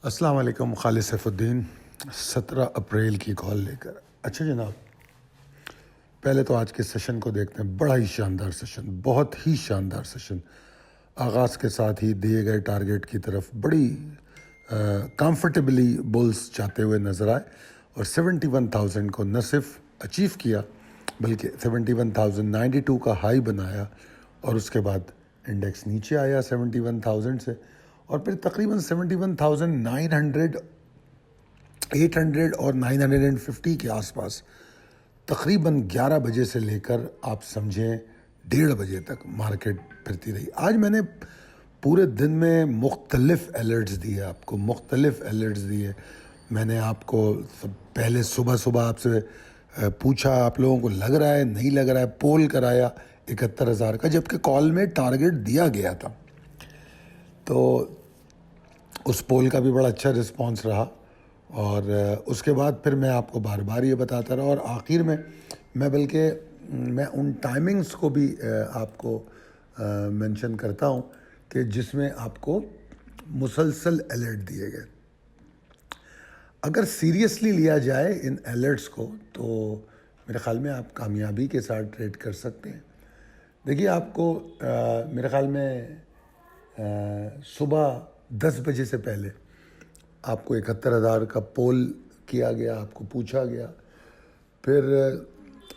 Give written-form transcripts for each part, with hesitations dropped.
السلام علیکم. خالد سیف الدین 17 اپریل کی کال لے کر. اچھا جناب, پہلے تو آج کے سیشن کو دیکھتے ہیں. بڑا ہی شاندار سیشن, بہت ہی شاندار سیشن. آغاز کے ساتھ ہی دیے گئے ٹارگٹ کی طرف بڑی کمفرٹیبلی بولز جاتے ہوئے نظر آئے اور 71,000 کو نہ صرف اچیو کیا بلکہ 71,092 کا ہائی بنایا اور اس کے بعد انڈیکس نیچے آیا 71,000 سے اور پھر تقریباً 71,900 800 اور 950 کے آس پاس تقریباً 11 بجے سے لے کر آپ سمجھیں 1:30 بجے تک مارکیٹ پھرتی رہی. آج میں نے پورے دن میں مختلف الرٹس دیے, آپ کو مختلف الرٹس دیے. میں نے آپ کو پہلے صبح آپ سے پوچھا آپ لوگوں کو لگ رہا ہے نہیں لگ رہا ہے, پول کرایا 71,000 کا, جبکہ کال میں ٹارگٹ دیا گیا تھا. تو اس پول کا بھی بڑا اچھا رسپانس رہا اور اس کے بعد پھر میں آپ کو بار بار یہ بتاتا رہا اور آخر میں بلکہ میں ان ٹائمنگز کو بھی آپ کو مینشن کرتا ہوں کہ جس میں آپ کو مسلسل الرٹ دیے گئے. اگر سیریسلی لیا جائے ان الرٹس کو تو میرے خیال میں آپ کامیابی کے ساتھ ٹریڈ کر سکتے ہیں. دیکھیے, آپ کو میرے خیال میں صبح 10 بجے سے پہلے آپ کو 71,000 کا پول کیا گیا, آپ کو پوچھا گیا, پھر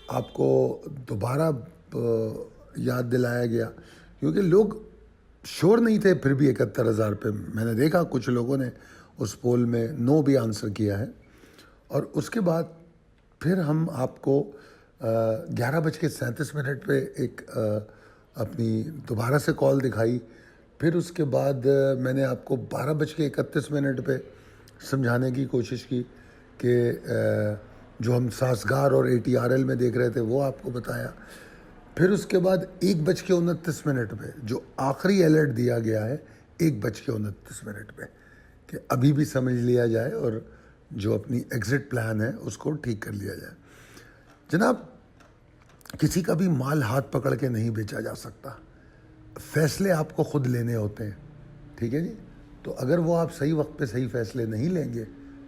آپ کو دوبارہ یاد دلایا گیا کیونکہ لوگ شور نہیں تھے. پھر بھی 71,000 پہ میں نے دیکھا کچھ لوگوں نے اس پول میں نو بھی آنسر کیا ہے. اور اس کے بعد پھر ہم آپ کو 11:37 پہ ایک اپنی دوبارہ سے کال دکھائی. پھر اس کے بعد میں نے آپ کو 12:31 پہ سمجھانے کی کوشش کی کہ جو ہم سازگار اور ATRL میں دیکھ رہے تھے وہ آپ کو بتایا. پھر اس کے بعد 1:29 پہ جو آخری الرٹ دیا گیا ہے 1:29 پہ کہ ابھی بھی سمجھ لیا جائے اور جو اپنی ایگزٹ پلان ہے اس کو ٹھیک کر لیا جائے. جناب, کسی کا بھی مال ہاتھ پکڑ کے نہیں بیچا جا سکتا, فیصلے آپ کو خود لینے ہوتے ہیں. ٹھیک ہے جی, تو اگر وہ آپ صحیح وقت پہ صحیح فیصلے نہیں لیں گے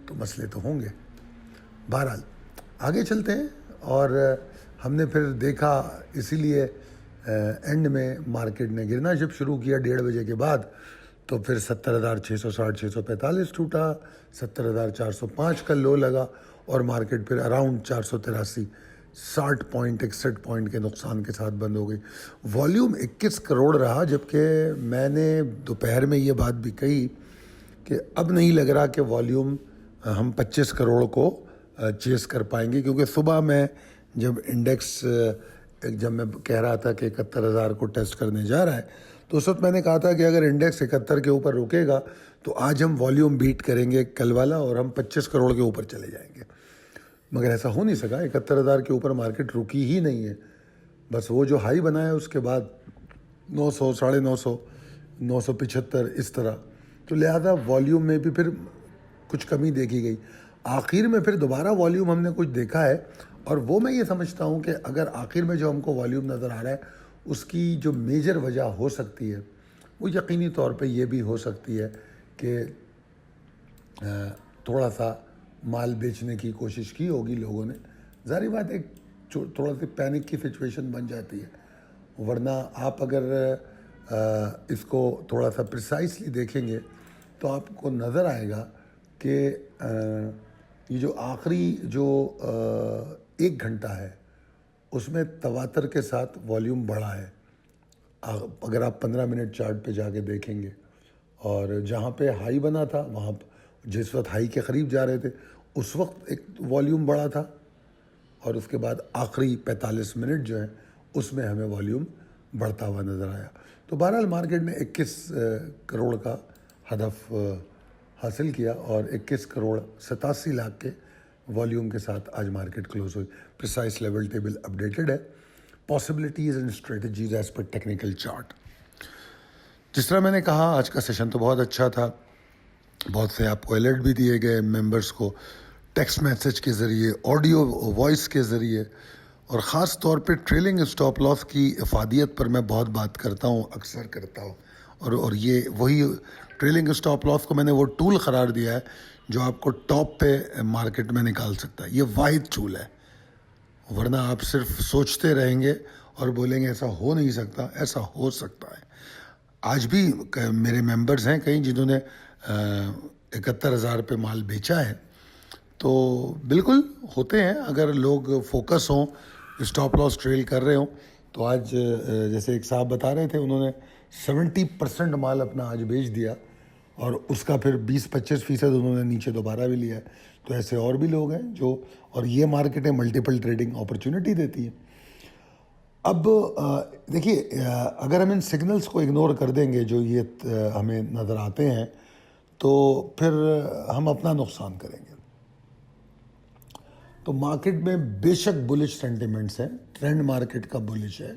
تو مسئلے تو ہوں گے. بہرحال آگے چلتے ہیں. اور ہم نے پھر دیکھا, اسی لیے اینڈ میں مارکیٹ نے گرنا جب شروع کیا 1:30 بجے کے بعد تو پھر 70,660 645 ٹوٹا, 70,405 کا لو لگا اور مارکیٹ پھر اراؤنڈ 483 60 پوائنٹ 61 پوائنٹ کے نقصان کے ساتھ بند ہو گئی. والیوم 21 کروڑ رہا, جبکہ میں نے دوپہر میں یہ بات بھی کہی کہ اب نہیں لگ رہا کہ والیوم ہم 25 کروڑ کو چیز کر پائیں گے, کیونکہ صبح میں جب انڈیکس جب میں کہہ رہا تھا کہ 71,000 کو ٹیسٹ کرنے جا رہا ہے تو اس وقت میں نے کہا تھا کہ اگر انڈیکس 71 کے اوپر رکے گا تو آج ہم والیوم بیٹ کریں گے کل والا اور ہم 25 کروڑ کے اوپر چلے جائیں گے. مگر ایسا ہو نہیں سکا, 71,000 کے اوپر مارکیٹ رکی ہی نہیں ہے. بس وہ جو ہائی بنایا اس کے بعد 900 950 975 اس طرح, تو لہذا والیوم میں بھی پھر کچھ کمی دیکھی گئی. آخر میں پھر دوبارہ والیوم ہم نے کچھ دیکھا ہے اور وہ میں یہ سمجھتا ہوں کہ اگر آخر میں جو ہم کو والیوم نظر آ رہا ہے اس کی جو میجر وجہ ہو سکتی ہے وہ یقینی طور پہ یہ بھی ہو سکتی ہے کہ تھوڑا سا مال بیچنے کی کوشش کی ہوگی لوگوں نے. ظاہر بات ایک تھوڑا سی پینک کی سچویشن بن جاتی ہے, ورنہ آپ اگر اس کو تھوڑا سا پریسائسلی دیکھیں گے تو آپ کو نظر آئے گا کہ یہ جو آخری جو 1 گھنٹہ ہے اس میں تواتر کے ساتھ والیوم بڑھا ہے. اگر آپ 15 منٹ چارٹ پہ جا کے دیکھیں گے اور جہاں پہ ہائی بنا تھا وہاں جس وقت ہائی کے قریب جا رہے تھے اس وقت ایک والیوم بڑھا تھا اور اس کے بعد آخری 45 منٹ جو ہیں اس میں ہمیں والیوم بڑھتا ہوا نظر آیا. تو بہرحال مارکیٹ نے 21 کروڑ کا ہدف حاصل کیا اور 21 کروڑ 87 لاکھ کے والیوم کے ساتھ آج مارکیٹ کلوز ہوئی. پریسائز لیول ٹیبل اپڈیٹڈ ہے. Possibilities and strategies as per technical chart. جس طرح میں نے کہا آج کا سیشن تو بہت اچھا تھا, بہت سے آپ کو الرٹ بھی دیے گئے ممبرس کو ٹیکسٹ میسج کے ذریعے, آڈیو وائس کے ذریعے, اور خاص طور پہ ٹریلنگ اسٹاپ لاس کی افادیت پر میں بہت بات کرتا ہوں, اکثر کرتا ہوں, اور یہ وہی ٹریلنگ اسٹاپ لاس کو میں نے وہ ٹول قرار دیا ہے جو آپ کو ٹاپ پہ مارکیٹ میں نکال سکتا ہے. یہ واحد ٹول ہے, ورنہ آپ صرف سوچتے رہیں گے اور بولیں گے ایسا ہو نہیں سکتا. ایسا ہو سکتا ہے. آج بھی میرے ممبرز ہیں کئی جنہوں نے 71,000 پہ مال بیچا ہے. تو بالکل ہوتے ہیں, اگر لوگ فوکس ہوں, اسٹاپ لاس ٹریل کر رہے ہوں. تو آج جیسے ایک صاحب بتا رہے تھے, انہوں نے 70% مال اپنا آج بیچ دیا اور اس کا پھر 20-25% انہوں نے نیچے دوبارہ بھی لیا ہے. تو ایسے اور بھی لوگ ہیں جو, اور یہ مارکیٹیں ملٹیپل ٹریڈنگ اپرچونٹی دیتی ہیں. اب دیکھیے, اگر ہم ان سگنلز کو اگنور کر دیں گے جو یہ ہمیں نظر آتے ہیں, تو پھر ہم اپنا نقصان کریں گے. تو مارکیٹ میں بے شک بلش سینٹیمنٹس ہیں, ٹرینڈ مارکیٹ کا بلش ہے,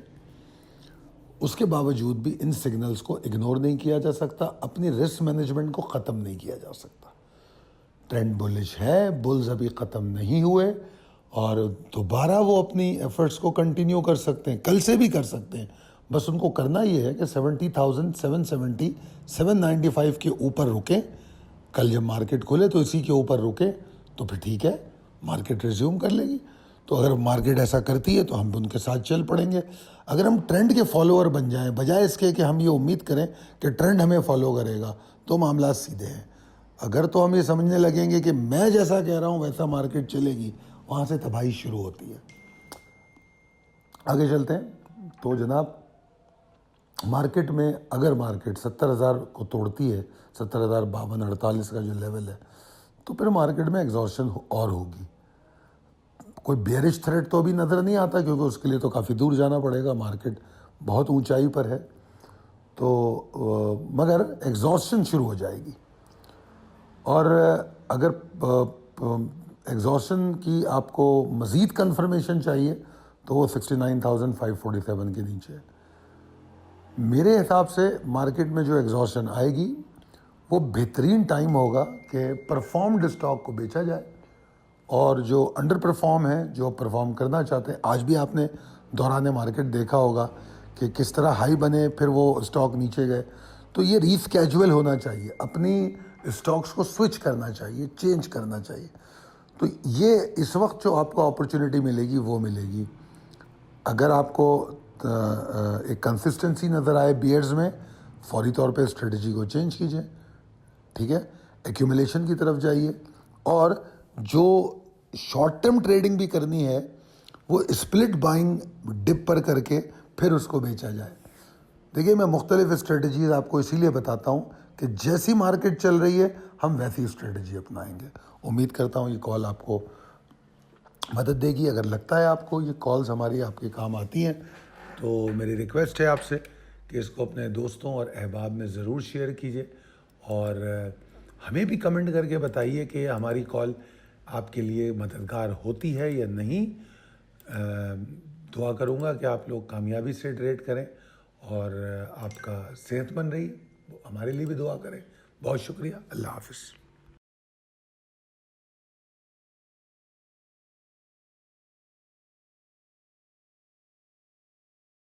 اس کے باوجود بھی ان سگنلز کو اگنور نہیں کیا جا سکتا. اپنی رسک مینجمنٹ کو ختم نہیں کیا جا سکتا. ٹرینڈ بلش ہے, بلز ابھی ختم نہیں ہوئے, اور دوبارہ وہ اپنی ایفرٹس کو کنٹینیو کر سکتے ہیں, کل سے بھی کر سکتے ہیں. بس ان کو کرنا یہ ہے کہ 70,770 795 کے اوپر رکیں. کل جب مارکیٹ کھلے تو اسی کے اوپر رکیں, تو پھر ٹھیک ہے, مارکیٹ ریزیوم کر لے گی. تو اگر مارکیٹ ایسا کرتی ہے تو ہم ان کے ساتھ چل پڑیں گے. اگر ہم ٹرینڈ کے فالوور بن جائیں, بجائے اس کے کہ ہم یہ امید کریں کہ ٹرینڈ ہمیں فالو کرے گا, تو معاملات سیدھے ہیں. اگر تو ہم یہ سمجھنے لگیں گے کہ میں جیسا کہہ رہا ہوں ویسا مارکیٹ چلے گی, وہاں سے تباہی شروع ہوتی ہے. آگے چلتے ہیں. تو جناب, مارکیٹ میں اگر مارکیٹ 70,000 کو توڑتی ہے, 70,052-48 کا جو لیول ہے, تو پھر مارکیٹ میں ایگزاسشن اور ہوگی. کوئی بیئرش تھریٹ تو ابھی نظر نہیں آتا, کیونکہ اس کے لیے تو کافی دور جانا پڑے گا, مارکیٹ بہت اونچائی پر ہے. تو مگر ایگزاسشن شروع ہو جائے گی. اور اگر ایگزاسشن کی آپ کو مزید کنفرمیشن چاہیے تو وہ 69,547 کے نیچے ہے. میرے حساب سے مارکیٹ میں جو ایگزاسشن آئے گی وہ بہترین ٹائم ہوگا کہ پرفارمڈ اسٹاک کو بیچا جائے, اور جو انڈر پرفارم ہیں, جو پرفارم کرنا چاہتے ہیں. آج بھی آپ نے دوران مارکیٹ دیکھا ہوگا کہ کس طرح ہائی بنے پھر وہ اسٹاک نیچے گئے. تو یہ ری اسکیجول ہونا چاہیے, اپنی اسٹاکس کو سوئچ کرنا چاہیے, چینج کرنا چاہیے. تو یہ اس وقت جو آپ کو اپرچونٹی ملے گی وہ ملے گی. اگر آپ کو ایک کنسسٹنسی نظر آئے بیئرز میں, فوری طور پہ اسٹریٹجی کو چینج کیجیے, ٹھیک ہے, ایکیومولیشن کی طرف جائیے. اور جو شارٹ ٹرم ٹریڈنگ بھی کرنی ہے وہ اسپلٹ بائنگ ڈپ پر کر کے پھر اس کو بیچا جائے. دیکھیے, میں مختلف اسٹریٹجیز آپ کو اسی لیے بتاتا ہوں کہ جیسی مارکیٹ چل رہی ہے ہم ویسی اسٹریٹجی اپنائیں گے. امید کرتا ہوں یہ کال آپ کو مدد دے گی. اگر لگتا ہے آپ کو یہ کالز ہماری آپ کے کام آتی ہیں, تو میری ریکویسٹ ہے آپ سے کہ اس کو اپنے دوستوں اور احباب میں ضرور شیئر کیجیے, اور ہمیں بھی کمنٹ کر کے بتائیے کہ ہماری کال آپ کے لیے مددگار ہوتی ہے یا نہیں. دعا کروں گا کہ آپ لوگ کامیابی سے ٹریڈ کریں, اور آپ کا صحت مند رہی. ہمارے لیے بھی دعا کریں. بہت شکریہ. اللہ حافظ.